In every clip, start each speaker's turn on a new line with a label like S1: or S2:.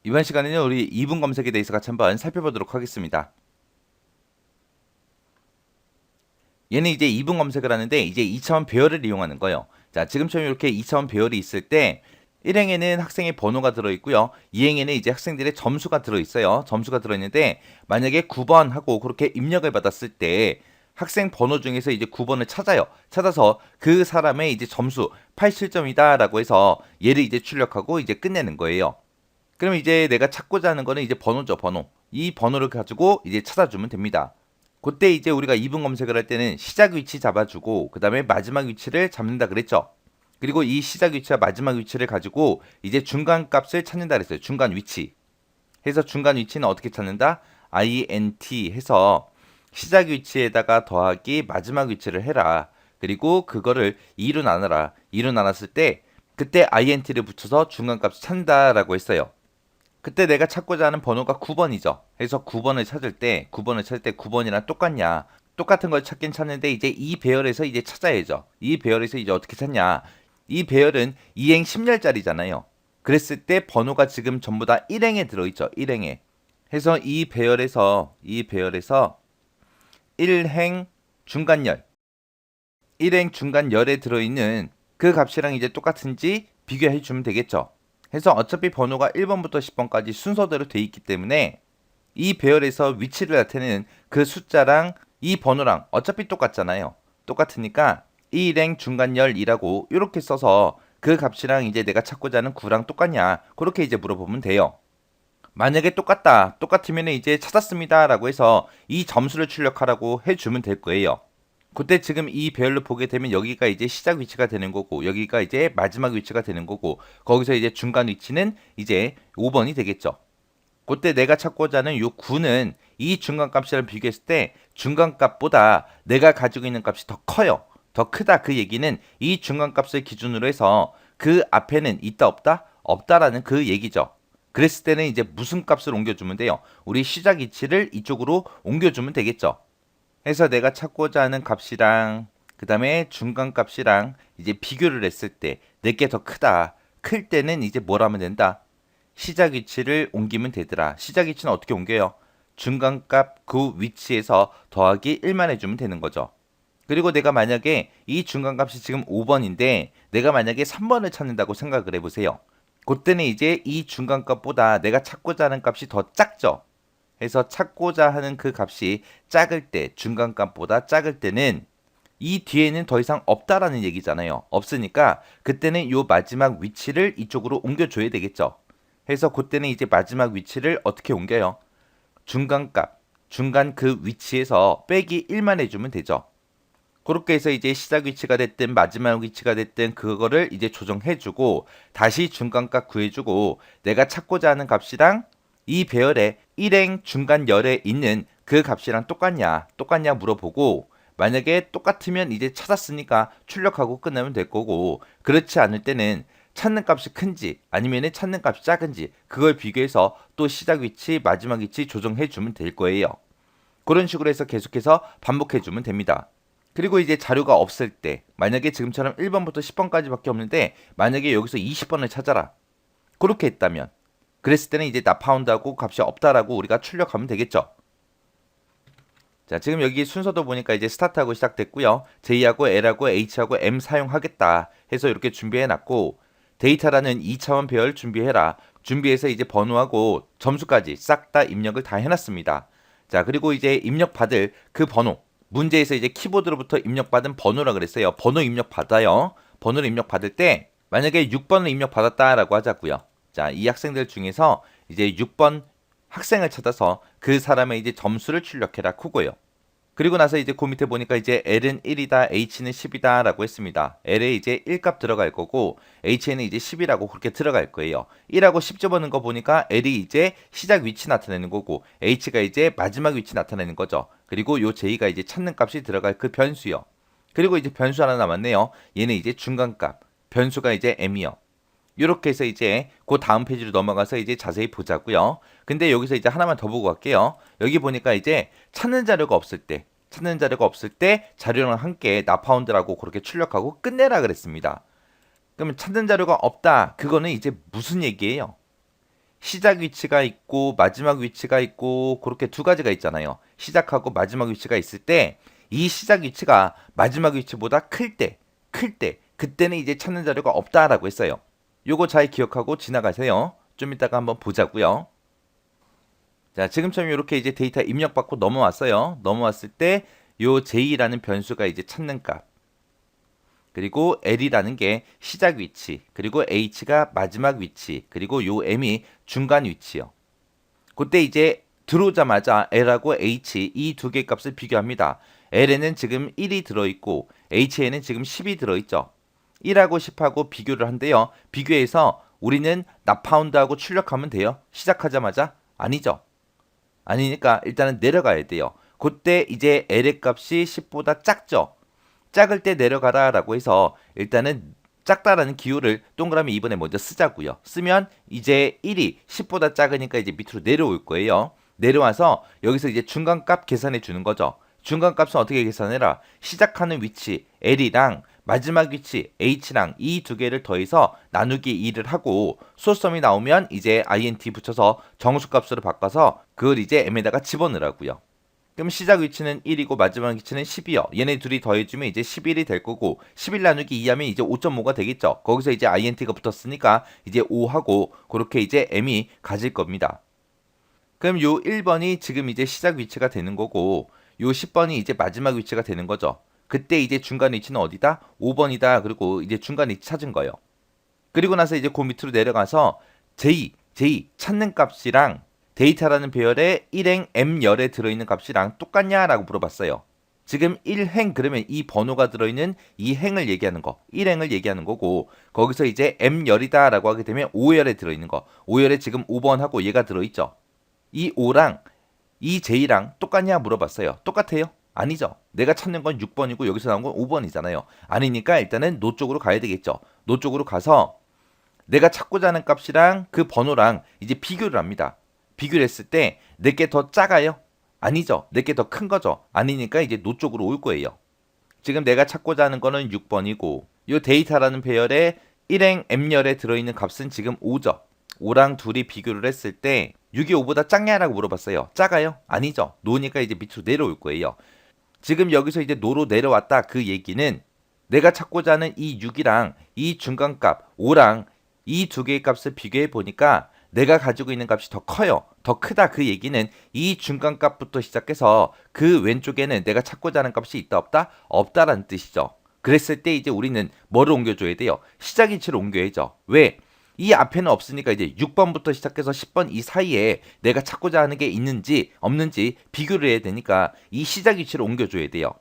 S1: 이번 시간에는 우리 이분 검색에 대해서 같이 한번 살펴보도록 하겠습니다. 얘는 이제 이분 검색을 하는데 이제 2차원 배열을 이용하는 거예요. 자, 지금처럼 이렇게 2차원 배열이 있을 때 1행에는 학생의 번호가 들어있고요. 2행에는 이제 학생들의 점수가 들어있어요. 점수가 들어있는데 만약에 9번 하고 그렇게 입력을 받았을 때 학생 번호 중에서 이제 9번을 찾아요. 찾아서 그 사람의 이제 점수 87점이다라고 해서 얘를 이제 출력하고 이제 끝내는 거예요. 그럼 이제 내가 찾고자 하는 거는 이제 번호죠, 번호. 이 번호를 가지고 이제 찾아주면 됩니다. 그때 이제 우리가 이분 검색을 할 때는 시작 위치 잡아주고 그 다음에 마지막 위치를 잡는다 그랬죠. 그리고 이 시작 위치와 마지막 위치를 가지고 이제 중간 값을 찾는다 그랬어요. 중간 위치. 해서 중간 위치는 어떻게 찾는다? int 해서 시작 위치에다가 더하기 마지막 위치를 해라. 그리고 그거를 2로 나눠라. 2로 나눴을 때 그때 int를 붙여서 중간 값을 찾는다라고 했어요. 그때 내가 찾고자 하는 번호가 9번이죠. 그래서 9번을 찾을 때 9번이랑 똑같냐? 똑같은 걸 찾긴 찾는데 이제 이 배열에서 이제 찾아야죠. 이 배열에서 이제 어떻게 찾냐? 이 배열은 2행 10열짜리잖아요. 그랬을 때 번호가 지금 전부 다 1행에 들어있죠. 1행에. 해서 이 배열에서 1행 중간열, 1행 중간열에 들어있는 그 값이랑 이제 똑같은지 비교해 주면 되겠죠. 해서 어차피 번호가 1번부터 10번까지 순서대로 돼 있기 때문에 이 배열에서 위치를 나타내는 그 숫자랑 이 번호랑 어차피 똑같잖아요. 똑같으니까 1행 중간열이라고 이렇게 써서 그 값이랑 이제 내가 찾고자 하는 9랑 똑같냐 그렇게 이제 물어보면 돼요. 만약에 똑같으면 이제 찾았습니다 라고 해서 이 점수를 출력하라고 해주면 될 거예요. 그때 지금 이 배열로 보게 되면 여기가 이제 시작 위치가 되는 거고 여기가 이제 마지막 위치가 되는 거고 거기서 이제 중간 위치는 이제 5번이 되겠죠. 그때 내가 찾고자 하는 요 9는 이 중간값이랑 비교했을 때 중간값보다 내가 가지고 있는 값이 더 커요. 더 크다 그 얘기는 이 중간값을 기준으로 해서 그 앞에는 있다 없다? 없다라는 그 얘기죠. 그랬을 때는 이제 무슨 값을 옮겨주면 돼요? 우리 시작 위치를 이쪽으로 옮겨주면 되겠죠. 해서 내가 찾고자 하는 값이랑 그 다음에 중간값이랑 이제 비교를 했을 때 내게 더 크다. 클 때는 이제 뭘 하면 된다? 시작 위치를 옮기면 되더라. 시작 위치는 어떻게 옮겨요? 중간값 그 위치에서 더하기 1만 해주면 되는 거죠. 그리고 내가 만약에 이 중간값이 지금 5번인데 내가 만약에 3번을 찾는다고 생각을 해보세요. 그때는 이제 이 중간값보다 내가 찾고자 하는 값이 더 작죠. 해서 찾고자 하는 그 값이 작을 때, 중간값보다 작을 때는 이 뒤에는 더 이상 없다라는 얘기잖아요. 없으니까 그때는 요 마지막 위치를 이쪽으로 옮겨줘야 되겠죠. 해서 그때는 이제 마지막 위치를 어떻게 옮겨요? 중간값, 중간 그 위치에서 빼기 1만 해주면 되죠. 그렇게 해서 이제 시작 위치가 됐든 마지막 위치가 됐든 그거를 이제 조정해주고 다시 중간값 구해주고 내가 찾고자 하는 값이랑 이 배열에 1행 중간열에 있는 그 값이랑 똑같냐 물어보고 만약에 똑같으면 이제 찾았으니까 출력하고 끝나면 될 거고 그렇지 않을 때는 찾는 값이 큰지 아니면 찾는 값이 작은지 그걸 비교해서 또 시작 위치 마지막 위치 조정해 주면 될 거예요. 그런 식으로 해서 계속해서 반복해 주면 됩니다. 그리고 이제 자료가 없을 때 만약에 지금처럼 1번부터 10번까지밖에 없는데 만약에 여기서 20번을 찾아라. 그렇게 했다면 그랬을 때는 이제 나파운드하고 값이 없다라고 우리가 출력하면 되겠죠. 자, 지금 여기 순서도 보니까 이제 스타트하고 시작됐고요. J하고 L하고 H하고 M 사용하겠다 해서 이렇게 준비해 놨고 데이터라는 2차원 배열 준비해라. 준비해서 이제 번호하고 점수까지 싹 다 입력을 다 해놨습니다. 자, 그리고 이제 입력받을 그 번호 문제에서 이제 키보드로부터 입력받은 번호라 그랬어요. 번호 입력받아요. 번호를 입력받을 때 만약에 6번을 입력받았다라고 하자고요. 자, 이 학생들 중에서 이제 6번 학생을 찾아서 그 사람의 이제 점수를 출력해라 크고요. 그리고 나서 이제 그 밑에 보니까 이제 L은 1이다, H는 10이다 라고 했습니다. L에 이제 1값 들어갈 거고 H에는 이제 10이라고 그렇게 들어갈 거예요. 1하고 10 집어넣은 거 보니까 L이 이제 시작 위치 나타내는 거고 H가 이제 마지막 위치 나타내는 거죠. 그리고 요 J가 이제 찾는 값이 들어갈 그 변수요. 그리고 이제 변수 하나 남았네요. 얘는 이제 중간값. 변수가 이제 M이요. 이렇게 해서 이제 그 다음 페이지로 넘어가서 이제 자세히 보자고요. 근데 여기서 이제 하나만 더 보고 갈게요. 여기 보니까 이제 찾는 자료가 없을 때 자료랑 함께 나파운드라고 그렇게 출력하고 끝내라 그랬습니다. 그러면 찾는 자료가 없다. 그거는 이제 무슨 얘기예요? 시작 위치가 있고 마지막 위치가 있고 그렇게 두 가지가 있잖아요. 시작하고 마지막 위치가 있을 때 이 시작 위치가 마지막 위치보다 그때는 이제 찾는 자료가 없다라고 했어요. 요거 잘 기억하고 지나가세요. 좀 이따가 한번 보자고요. 자, 지금처럼 이렇게 이제 데이터 입력받고 넘어왔어요. 넘어왔을 때 요 j라는 변수가 이제 찾는 값, 그리고 l이라는 게 시작 위치, 그리고 h가 마지막 위치, 그리고 요 m이 중간 위치요. 그때 이제 들어오자마자 l하고 h 이 두 개 값을 비교합니다. l에는 지금 1이 들어있고 h에는 지금 10이 들어있죠. 1하고 10하고 비교를 한대요. 비교해서 우리는 나파운드하고 출력하면 돼요. 시작하자마자? 아니죠. 아니니까 일단은 내려가야 돼요. 그때 이제 l의 값이 10보다 작죠. 작을 때 내려가라 라고 해서 일단은 작다라는 기호를 동그라미 2번에 먼저 쓰자고요. 쓰면 이제 1이 10보다 작으니까 이제 밑으로 내려올 거예요. 내려와서 여기서 이제 중간값 계산해 주는 거죠. 중간값은 어떻게 계산해라? 시작하는 위치 L이랑 마지막 위치 H랑 이 두 개를 더해서 나누기 2를 하고 소수점이 나오면 이제 int 붙여서 정수값으로 바꿔서 그걸 이제 m에다가 집어넣으라고요. 그럼 시작 위치는 1이고 마지막 위치는 10이요. 얘네 둘이 더해주면 이제 11이 될 거고 11 나누기 2하면 이제 5.5가 되겠죠. 거기서 이제 int가 붙었으니까 이제 5하고 그렇게 이제 m이 가질 겁니다. 그럼 요 1번이 지금 이제 시작 위치가 되는 거고 요 10번이 이제 마지막 위치가 되는 거죠. 그때 이제 중간 위치는 어디다? 5번이다. 그리고 이제 중간 위치 찾은 거예요. 그리고 나서 이제 그 밑으로 내려가서 j 찾는 값이랑 데이터라는 배열에 1행 m열에 들어있는 값이랑 똑같냐라고 물어봤어요. 지금 1행 그러면 이 번호가 들어있는 이 행을 얘기하는 거, 1행을 얘기하는 거고 거기서 이제 m열이다 라고 하게 되면 5열에 들어있는 거, 5열에 지금 5번하고 얘가 들어있죠. 이 5랑 이 j랑 똑같냐 물어봤어요. 똑같아요? 아니죠. 내가 찾는 건 6번이고 여기서 나온 건 5번이잖아요. 아니니까 일단은 노 쪽으로 가야 되겠죠. 노 쪽으로 가서 내가 찾고자 하는 값이랑 그 번호랑 이제 비교를 합니다. 비교를 했을 때 내게 더 작아요? 아니죠. 내게 더 큰 거죠. 아니니까 이제 노 쪽으로 올 거예요. 지금 내가 찾고자 하는 거는 6번이고 이 데이터라는 배열에 1행 m열에 들어있는 값은 지금 5죠. 5랑 둘이 비교를 했을 때 6이 5보다 작냐라고 물어봤어요. 작아요? 아니죠. 노니까 이제 밑으로 내려올 거예요. 지금 여기서 이제 노로 내려왔다 그 얘기는 내가 찾고자 하는 이 6이랑 이 중간값 5랑 이 두 개의 값을 비교해 보니까 내가 가지고 있는 값이 더 커요. 더 크다 그 얘기는 이 중간값부터 시작해서 그 왼쪽에는 내가 찾고자 하는 값이 있다 없다? 없다라는 뜻이죠. 그랬을 때 이제 우리는 뭐를 옮겨줘야 돼요? 시작 위치를 옮겨야죠. 왜? 이 앞에는 없으니까 이제 6번부터 시작해서 10번 이 사이에 내가 찾고자 하는 게 있는지 없는지 비교를 해야 되니까 이 시작 위치를 옮겨줘야 돼요.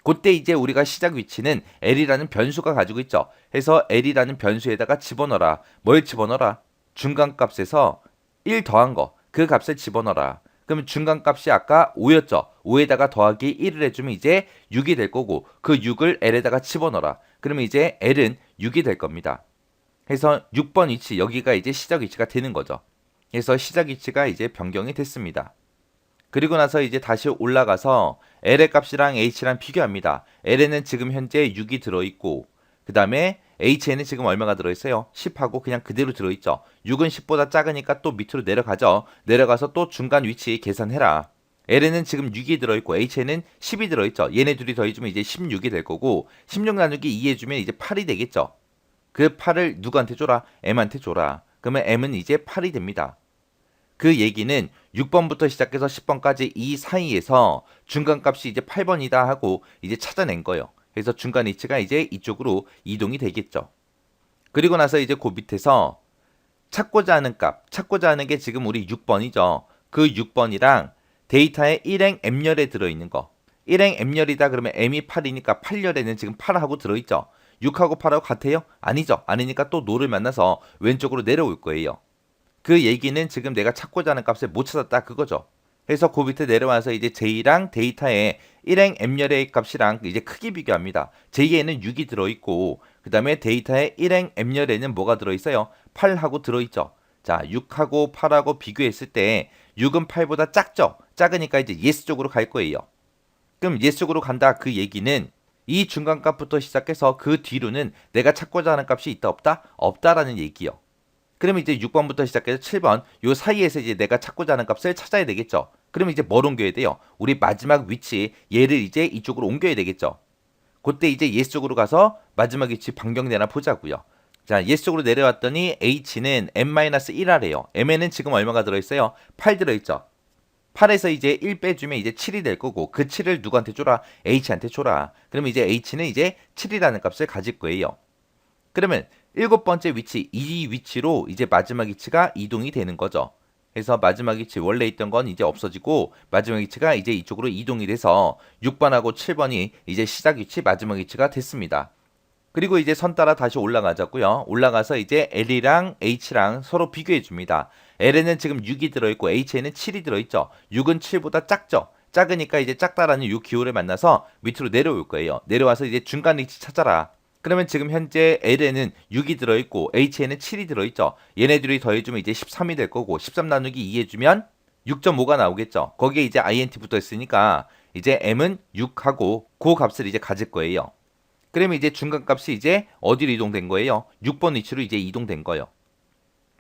S1: 그때 이제 우리가 시작 위치는 L이라는 변수가 가지고 있죠. 해서 L이라는 변수에다가 집어넣어라. 뭘 집어넣어라? 중간값에서 1 더한 거. 그 값을 집어넣어라. 그러면 중간값이 아까 5였죠. 5에다가 더하기 1을 해주면 이제 6이 될 거고 그 6을 L에다가 집어넣어라. 그러면 이제 L은 6이 될 겁니다. 해서 6번 위치 여기가 이제 시작 위치가 되는 거죠. 그래서 시작 위치가 이제 변경이 됐습니다. 그리고 나서 이제 다시 올라가서 L의 값이랑 H랑 비교합니다. L에는 지금 현재 6이 들어있고 그 다음에 H에는 지금 얼마가 들어있어요? 10하고 그냥 그대로 들어있죠. 6은 10보다 작으니까 또 밑으로 내려가죠. 내려가서 또 중간 위치 계산해라. L에는 지금 6이 들어있고 H에는 10이 들어있죠. 얘네 둘이 더해주면 이제 16이 될 거고 16 나누기 2 해주면 이제 8이 되겠죠. 그 8을 누구한테 줘라? M한테 줘라. 그러면 M은 이제 8이 됩니다. 그 얘기는 6번부터 시작해서 10번까지 이 사이에서 중간값이 이제 8번이다 하고 이제 찾아낸 거예요. 그래서 중간 위치가 이제 이쪽으로 이동이 되겠죠. 그리고 나서 이제 그 밑에서 찾고자 하는 값, 찾고자 하는 게 지금 우리 6번이죠. 그 6번이랑 데이터에 1행 m열에 들어있는 거. 1행 m열이다 그러면 m이 8이니까 8열에는 지금 8하고 들어있죠. 6하고 8하고 같아요? 아니죠. 아니니까 또 노를 만나서 왼쪽으로 내려올 거예요. 그 얘기는 지금 내가 찾고자 하는 값을 못 찾았다 그거죠. 그래서 그 밑에 내려와서 이제 J랑 데이터에 1행 m열의 값이랑 이제 크기 비교합니다. J에는 6이 들어있고 그 다음에 데이터에 1행 m열에는 뭐가 들어있어요? 8하고 들어있죠. 자 6하고 8하고 비교했을 때 6은 8보다 작죠. 작으니까 이제 yes 쪽으로 갈 거예요. 그럼 yes 쪽으로 간다 그 얘기는 이 중간값부터 시작해서 그 뒤로는 내가 찾고자 하는 값이 있다 없다? 없다라는 얘기요. 그러면 이제 6번부터 시작해서 7번 요 사이에서 이제 내가 찾고자 하는 값을 찾아야 되겠죠. 그러면 이제 뭘 옮겨야 돼요? 우리 마지막 위치 얘를 이제 이쪽으로 옮겨야 되겠죠. 그때 이제 예스 쪽으로 가서 마지막 위치 반경되나 보자고요. 자, 예스 쪽으로 내려왔더니 h는 m-1하래요. m에는 지금 얼마가 들어있어요? 8 들어있죠. 8에서 이제 1 빼주면 이제 7이 될 거고 그 7을 누구한테 줘라? h한테 줘라. 그러면 이제 h는 이제 7이라는 값을 가질 거예요. 그러면 7번째 위치, 이 위치로 이제 마지막 위치가 이동이 되는 거죠. 그래서 마지막 위치 원래 있던 건 이제 없어지고 마지막 위치가 이제 이쪽으로 이동이 돼서 6번하고 7번이 이제 시작 위치, 마지막 위치가 됐습니다. 그리고 이제 선 따라 다시 올라가자고요. 올라가서 이제 L이랑 H랑 서로 비교해 줍니다. L에는 지금 6이 들어있고 H에는 7이 들어있죠. 6은 7보다 작죠. 작으니까 이제 작다라는 요 기호를 만나서 밑으로 내려올 거예요. 내려와서 이제 중간 위치 찾아라. 그러면 지금 현재 L에는 6이 들어있고 H에는 7이 들어있죠. 얘네들이 더해주면 이제 13이 될 거고 13 나누기 2 해주면 6.5가 나오겠죠. 거기에 이제 int 붙어 있으니까 이제 m은 6하고 그 값을 이제 가질 거예요. 그러면 이제 중간값이 이제 어디로 이동된 거예요? 6번 위치로 이제 이동된 거예요.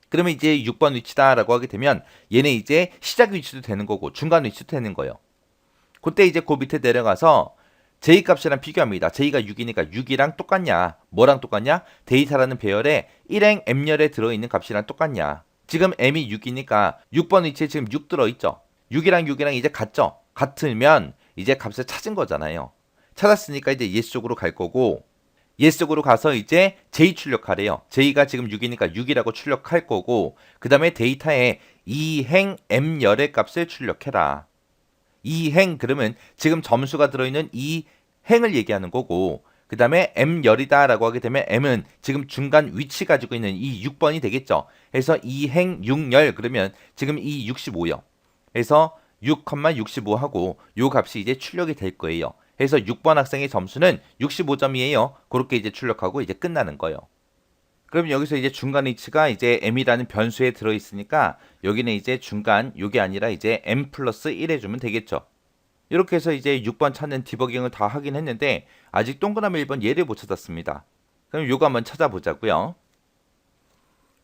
S1: 그러면 이제 6번 위치다라고 하게 되면 얘네 이제 시작 위치도 되는 거고 중간 위치도 되는 거예요. 그때 이제 그 밑에 내려가서 j 값이랑 비교합니다. j가 6이니까 6이랑 똑같냐? 뭐랑 똑같냐? 데이터라는 배열에 1행 m열에 들어있는 값이랑 똑같냐? 지금 m이 6이니까 6번 위치에 지금 6 들어있죠? 6이랑 이제 같죠? 같으면 이제 값을 찾은 거잖아요. 찾았으니까 이제 yes 쪽으로 갈 거고 yes 쪽으로 가서 이제 j 출력하래요. j가 지금 6이니까 6이라고 출력할 거고 그 다음에 데이터에 2행 m열의 값을 출력해라. 2행 그러면 지금 점수가 들어있는 이 행을 얘기하는 거고 그 다음에 m열이다 라고 하게 되면 m은 지금 중간 위치 가지고 있는 이 6번이 되겠죠. 그래서 2행 6열 그러면 지금 이 65요. 그래서 6,65하고 요 값이 이제 출력이 될 거예요. 그래서 6번 학생의 점수는 65점이에요. 그렇게 이제 출력하고 이제 끝나는 거예요. 그럼 여기서 이제 중간 위치가 이제 m이라는 변수에 들어있으니까 여기는 이제 중간 요게 아니라 이제 m 플러스 1 해주면 되겠죠. 이렇게 해서 이제 6번 찾는 디버깅을 다 하긴 했는데 아직 동그라미 1번 얘를 못 찾았습니다. 그럼 요거 한번 찾아보자고요.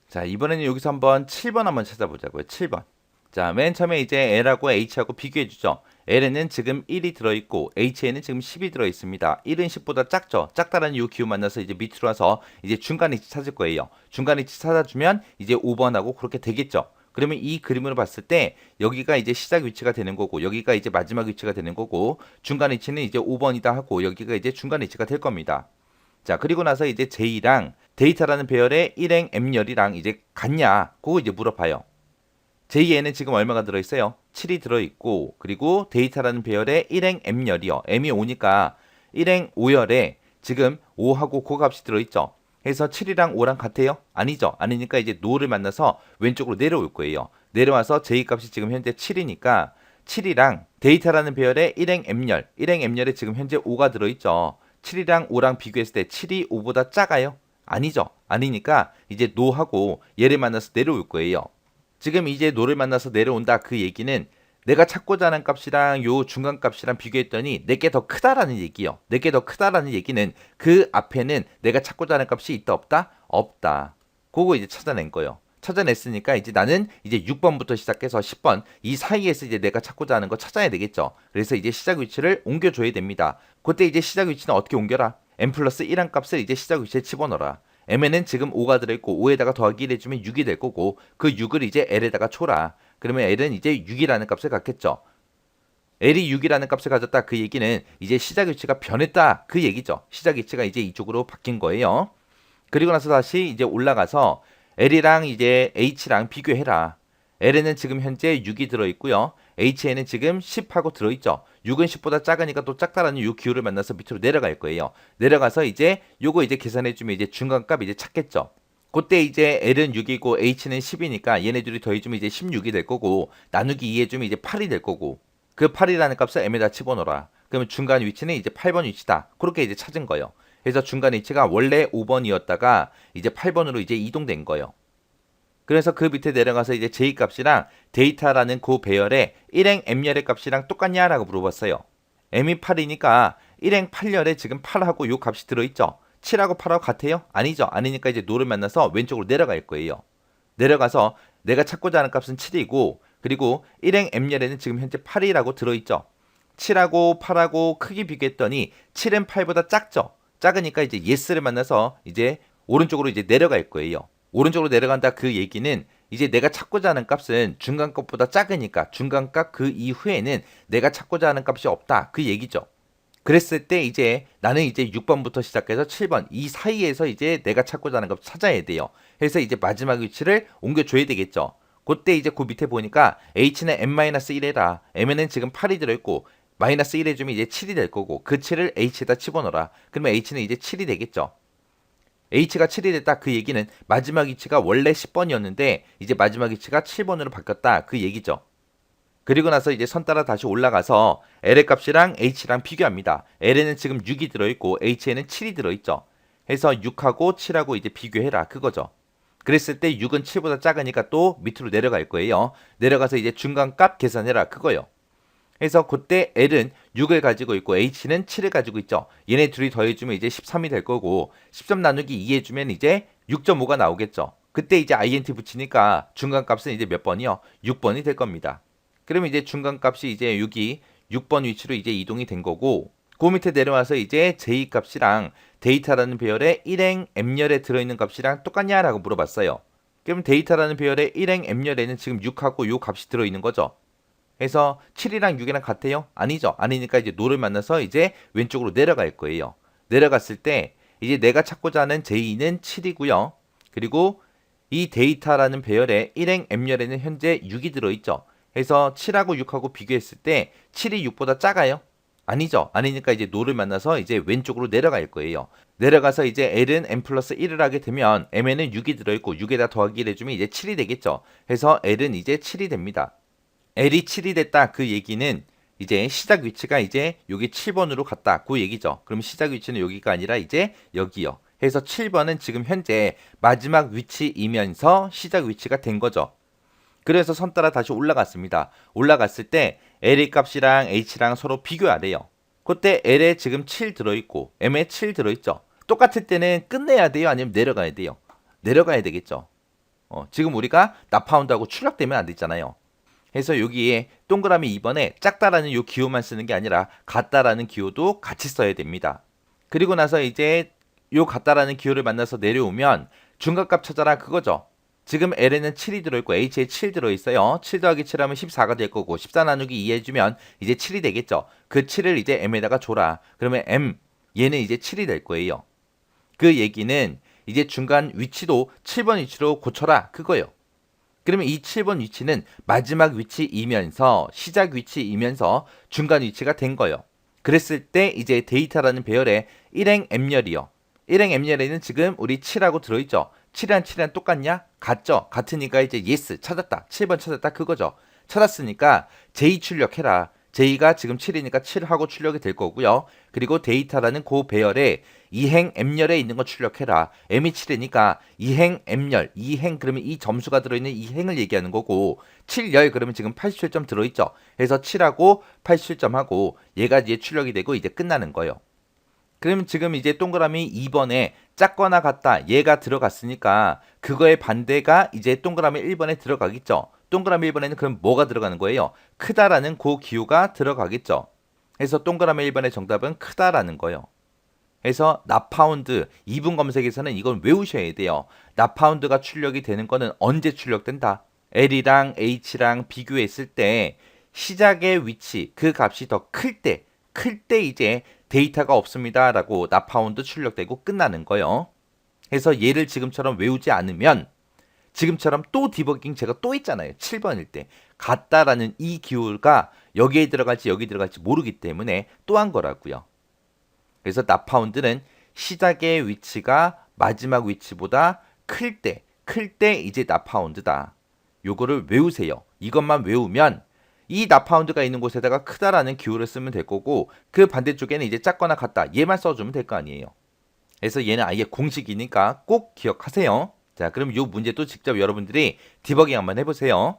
S1: 자, 이번에는 여기서 한번 7번 한번 찾아보자고요. 7번. 자, 맨 처음에 이제 L하고 H하고 비교해주죠. L에는 지금 1이 들어있고 H에는 지금 10이 들어있습니다. 1은 10보다 작죠. 작다라는 이 기호 만나서 이제 밑으로 와서 이제 중간 위치 찾을 거예요. 중간 위치 찾아주면 이제 5번하고 그렇게 되겠죠. 그러면 이 그림으로 봤을 때 여기가 이제 시작 위치가 되는 거고 여기가 이제 마지막 위치가 되는 거고 중간 위치는 이제 5번이다 하고 여기가 이제 중간 위치가 될 겁니다. 자, 그리고 나서 이제 J랑 데이터라는 배열의 1행 M열이랑 이제 같냐? 그거 이제 물어봐요. J에는 지금 얼마가 들어있어요? 7이 들어있고 그리고 데이터라는 배열의 1행 M열이요. M이 5니까 1행 5열에 지금 5하고 그 값이 들어있죠. 그래서 7이랑 5랑 같아요? 아니죠. 아니니까 이제 no를 만나서 왼쪽으로 내려올 거예요. 내려와서 J 값이 지금 현재 7이니까 7이랑 데이터라는 배열의 1행 M열 1행 M열에 지금 현재 5가 들어있죠. 7이랑 5랑 비교했을 때 7이 5보다 작아요? 아니죠. 아니니까 이제 no하고 얘를 만나서 내려올 거예요. 지금 이제 노를 만나서 내려온다 그 얘기는 내가 찾고자 하는 값이랑 요 중간 값이랑 비교했더니 내게 더 크다라는 얘기요. 내게 더 크다라는 얘기는 그 앞에는 내가 찾고자 하는 값이 있다 없다? 없다. 그거 이제 찾아낸 거예요. 찾아냈으니까 이제 나는 이제 6번부터 시작해서 10번 이 사이에서 이제 내가 찾고자 하는 거 찾아야 되겠죠. 그래서 이제 시작 위치를 옮겨줘야 됩니다. 그때 이제 시작 위치는 어떻게 옮겨라? m 플러스 1한 값을 이제 시작 위치에 집어넣어라. m에는 지금 5가 들어있고 5에다가 더하기 1 해주면 6이 될 거고 그 6을 이제 l에다가 줘라. 그러면 l은 이제 6이라는 값을 갖겠죠. l이 6이라는 값을 가졌다 그 얘기는 이제 시작 위치가 변했다 그 얘기죠. 시작 위치가 이제 이쪽으로 바뀐 거예요. 그리고 나서 다시 이제 올라가서 l이랑 이제 h랑 비교해라. l에는 지금 현재 6이 들어있고요. h에는 지금 10하고 들어있죠. 6은 10보다 작으니까 또 작다라는 이 기호를 만나서 밑으로 내려갈 거예요. 내려가서 이제 요거 이제 계산해주면 이제 중간값 이제 찾겠죠. 그때 이제 L은 6이고 H는 10이니까 얘네들이 더해주면 이제 16이 될 거고 나누기 2 해주면 이제 8이 될 거고 그 8이라는 값을 M에다 집어넣어라. 그러면 중간 위치는 이제 8번 위치다. 그렇게 이제 찾은 거예요. 그래서 중간 위치가 원래 5번이었다가 이제 8번으로 이제 이동된 거예요. 그래서 그 밑에 내려가서 이제 J 값이랑 데이터라는 그 배열에 1행 M열의 값이랑 똑같냐라고 물어봤어요. M이 8이니까 1행 8열에 지금 8하고 요 값이 들어있죠. 7하고 8하고 같아요? 아니죠. 아니니까 이제 노를 만나서 왼쪽으로 내려갈 거예요. 내려가서 내가 찾고자 하는 값은 7이고 그리고 일행 M열에는 지금 현재 8이라고 들어있죠. 7하고 8하고 크기 비교했더니 7은 8보다 작죠. 작으니까 이제 yes를 만나서 이제 오른쪽으로 이제 내려갈 거예요. 오른쪽으로 내려간다 그 얘기는 이제 내가 찾고자 하는 값은 중간값보다 작으니까 중간값 그 이후에는 내가 찾고자 하는 값이 없다 그 얘기죠. 그랬을 때 이제 나는 이제 6번부터 시작해서 7번 이 사이에서 이제 내가 찾고자 하는 값 찾아야 돼요. 그래서 이제 마지막 위치를 옮겨줘야 되겠죠. 그때 이제 그 밑에 보니까 h는 n-1에라 m에는 지금 8이 들어있고 마이너스 1 해주면 이제 7이 될 거고 그 7을 h에다 집어넣어라. 그러면 h는 이제 7이 되겠죠. h가 7이 됐다 그 얘기는 마지막 위치가 원래 10번이었는데 이제 마지막 위치가 7번으로 바뀌었다 그 얘기죠. 그리고 나서 이제 선 따라 다시 올라가서 L의 값이랑 H랑 비교합니다. L에는 지금 6이 들어있고 H에는 7이 들어있죠. 해서 6하고 7하고 이제 비교해라 그거죠. 그랬을 때 6은 7보다 작으니까 또 밑으로 내려갈 거예요. 내려가서 이제 중간값 계산해라 그거요. 해서 그때 L은 6을 가지고 있고 H는 7을 가지고 있죠. 얘네 둘이 더해주면 이제 13이 될 거고 13 나누기 2 해주면 이제 6.5가 나오겠죠. 그때 이제 int 붙이니까 중간값은 이제 몇 번이요? 6번이 될 겁니다. 그러면 이제 중간값이 이제 여기 6번 위치로 이제 이동이 된 거고 그 밑에 내려와서 이제 j 값이랑 데이터라는 배열의 1행 m열에 들어있는 값이랑 똑같냐라고 물어봤어요. 그럼 데이터라는 배열의 1행 m열에는 지금 6하고 요 값이 들어있는 거죠. 그래서 7이랑 6이랑 같아요? 아니죠. 아니니까 이제 노를 만나서 이제 왼쪽으로 내려갈 거예요. 내려갔을 때 이제 내가 찾고자 하는 j는 7이고요. 그리고 이 데이터라는 배열의 1행 m열에는 현재 6이 들어있죠. 해서 7하고 6하고 비교했을 때 7이 6보다 작아요? 아니죠. 아니니까 이제 노를 만나서 이제 왼쪽으로 내려갈 거예요. 내려가서 이제 L은 n 플러스 1을 하게 되면 M에는 6이 들어있고 6에다 더하기를 해주면 이제 7이 되겠죠. 해서 L은 이제 7이 됩니다. L이 7이 됐다 그 얘기는 이제 시작 위치가 이제 여기 7번으로 갔다 그 얘기죠. 그럼 시작 위치는 여기가 아니라 이제 여기요. 해서 7번은 지금 현재 마지막 위치이면서 시작 위치가 된 거죠. 그래서 선 따라 다시 올라갔습니다. 올라갔을 때 L의 값이랑 H랑 서로 비교하래요. 그때 L에 지금 7 들어있고 M에 7 들어있죠. 똑같을 때는 끝내야 돼요? 아니면 내려가야 돼요? 내려가야 되겠죠. 지금 우리가 나파운드하고 출력되면 안 되잖아요. 해서 여기에 동그라미 2번에 작다라는 요 기호만 쓰는 게 아니라 같다라는 기호도 같이 써야 됩니다. 그리고 나서 이제 요 같다라는 기호를 만나서 내려오면 중간값 찾아라 그거죠. 지금 L에는 7이 들어있고 H에 7 들어있어요. 7 더하기 7 하면 14가 될 거고 14 나누기 2 해주면 이제 7이 되겠죠. 그 7을 이제 M에다가 줘라. 그러면 M 얘는 이제 7이 될 거예요. 그 얘기는 이제 중간 위치도 7번 위치로 고쳐라 그거예요. 그러면 이 7번 위치는 마지막 위치이면서 시작 위치이면서 중간 위치가 된 거예요. 그랬을 때 이제 데이터라는 배열의 1행 M열이요. 1행 M열에는 지금 우리 7하고 들어있죠. 7이랑 7이랑 똑같냐? 같죠? 같으니까 이제 yes 찾았다. 7번 찾았다 그거죠. 찾았으니까 J 출력해라. J가 지금 7이니까 7하고 출력이 될 거고요. 그리고 데이터라는 그 배열에 2행 M열에 있는 거 출력해라. M이 7이니까 2행 M열, 2행 그러면 이 점수가 들어있는 2행을 얘기하는 거고 7열 그러면 지금 87점 들어있죠. 그래서 7하고 87점하고 얘가 이제 출력이 되고 이제 끝나는 거예요. 그러면 지금 이제 동그라미 2번에 작거나 같다 얘가 들어갔으니까 그거의 반대가 이제 동그라미 1번에 들어가겠죠. 동그라미 1번에는 그럼 뭐가 들어가는 거예요? 크다라는 그 기호가 들어가겠죠. 그래서 동그라미 1번의 정답은 크다라는 거예요. 그래서 나파운드 2분 검색에서는 이건 외우셔야 돼요. 나파운드가 출력이 되는 거는 언제 출력된다? L이랑 H랑 비교했을 때 시작의 위치 그 값이 더 클 때 이제 데이터가 없습니다 라고 나파운드 출력되고 끝나는 거예요. 그래서 얘를 지금처럼 외우지 않으면 지금처럼 또 디버깅 제가 또 있잖아요. 7번일 때 같다라는 이 기호가 여기에 들어갈지 여기 들어갈지 모르기 때문에 또 한 거라고요. 그래서 나파운드는 시작의 위치가 마지막 위치보다 클 때 이제 나파운드다. 요거를 외우세요. 이것만 외우면 이 나파운드가 있는 곳에다가 크다라는 기호를 쓰면 될 거고 그 반대쪽에는 이제 작거나 같다 얘만 써주면 될 거 아니에요. 그래서 얘는 아예 공식이니까 꼭 기억하세요. 자, 그럼 이 문제도 직접 여러분들이 디버깅 한번 해보세요.